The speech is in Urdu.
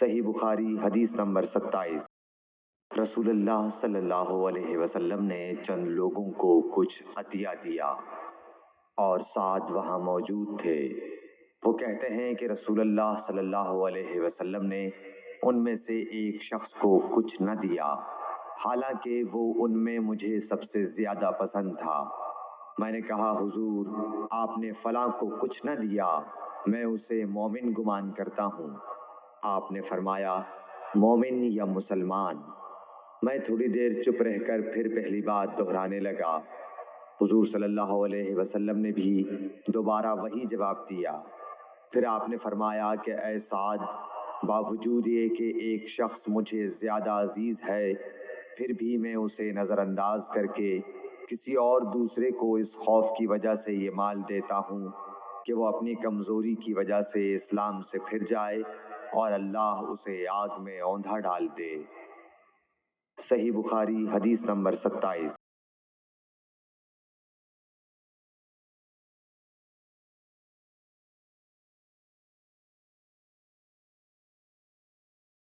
صحیح بخاری حدیث نمبر 27۔ رسول اللہ صلی اللہ علیہ وسلم نے چند لوگوں کو کچھ عطیہ دیا اور سعد وہاں موجود تھے۔ وہ کہتے ہیں کہ رسول اللہ صلی اللہ علیہ وسلم نے ان میں سے ایک شخص کو کچھ نہ دیا، حالانکہ وہ ان میں مجھے سب سے زیادہ پسند تھا۔ میں نے کہا حضور، آپ نے فلاں کو کچھ نہ دیا، میں اسے مومن گمان کرتا ہوں۔ آپ نے فرمایا مومن یا مسلمان؟ میں تھوڑی دیر چپ رہ کر پھر پہلی بات دہرانے لگا۔ حضور صلی اللہ علیہ وسلم نے بھی دوبارہ وہی جواب دیا۔ پھر آپ نے فرمایا کہ اے سعد، باوجود یہ کہ ایک شخص مجھے زیادہ عزیز ہے، پھر بھی میں اسے نظر انداز کر کے کسی اور دوسرے کو اس خوف کی وجہ سے یہ مال دیتا ہوں کہ وہ اپنی کمزوری کی وجہ سے اسلام سے پھر جائے اور اللہ اسے آگ میں اوندھا ڈال دے۔ صحیح بخاری حدیث نمبر 27۔